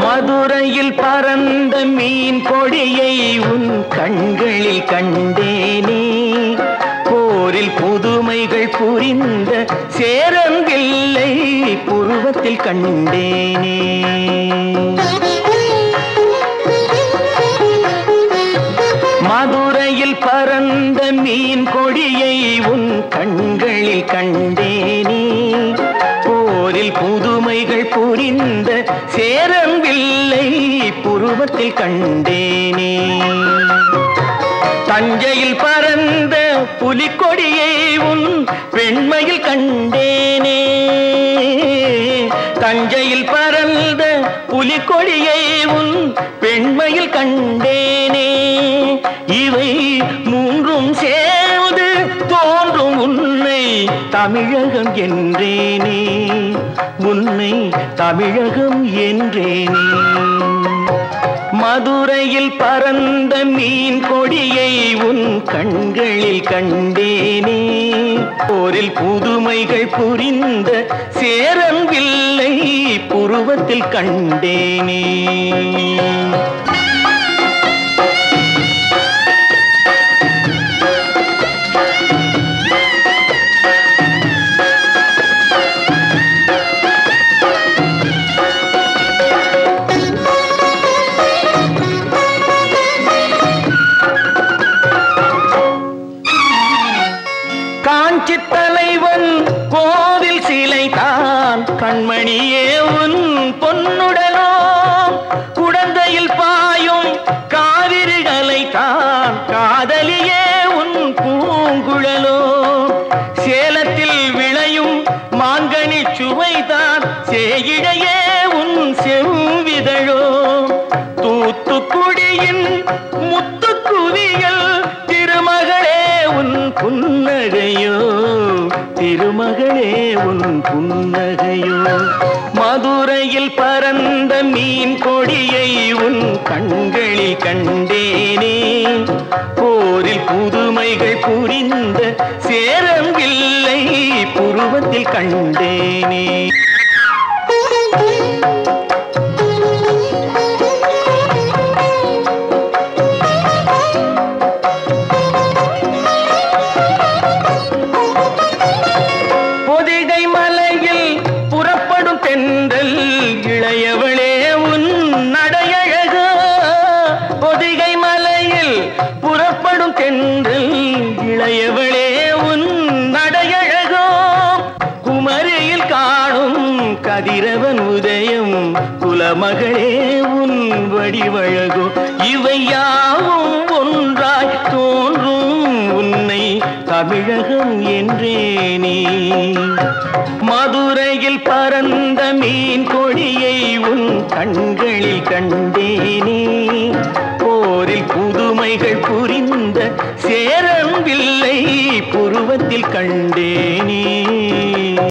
மதுரையில் பறந்த மீன் கொடியை உன் கண்களில் கண்டேனே. போரில் புதுமைகள் புரிந்த சேரம்பில்லை புருவத்தில் கண்டேனே. மதுரையில் பறந்த மீன் கொடியை உன் கண்களில் கண்டேனே. போரில் புதுமைகள் புரிந்த சேரம்பில்லை புருவத்தில் கண்டேனே. தஞ்சையில் பறந்த புலிக்கொடியை உன் பெண்மையில் கண்டேனே. தஞ்சையில் பறந்த புலிக்கொடியை உன் பெண்மையில் கண்டேனே. இவை மூன்றும் சேர்ந்து தோன்றும் உன்னை தமிழகம் என்றேனே. உன்னை தமிழகம் என்றேனே. மதுரையில் பறந்த மீன் கொடியை உன் கண்களில் கண்டேனே. போரில் புதுமைகள் புரிந்த சேரம்பில்லை புருவத்தில் கண்டேனே. காஞ்சி தலைவன் கோவில் சிலைதான் கண்மணியே உன் பொன்னுடலோ. குடந்தையில் பாயும் காவிரிகளை தான் காதலியே உன் பூங்குழலோ. சேலத்தில் விளையும் மாங்கனி சுவைதான் சேயிழையே உன் செவ்விதழோ. தூத்துக்குடியின் முத்துக்குவியல் திருமகளே உன் புன்னகையோ. திருமகளே உன் புன்னகையோ. மதுரையில் பறந்த மீன் கொடியை உன் கண்களில் கண்டேனே. போரில் புதுமைகள் புரிந்த சேரம்பில்லை புருவத்தில் கண்டேனே. பொதிகை மலையில் புறப்படும் தென்றல் இளையவளே உன் நடையழகோ. பொதிகை மலையில் புறப்படும் தென்றல் இளையவளே உன் நடையழகோ. குமரியில் காணும் கதிரவன் உதயம் குலமகளே உன் வடிவழகோ. இவை யாவும் ஒன்றாய் தோன்றும் உன்னை தமிழகம் என்றேனே. மதுரையில் பறந்த மீன் கொடியை உன் கண்களில் கண்டேனே. போரில் புதுமைகள் புரிந்த சேரம்பில்லை புருவத்தில் கண்டேனே.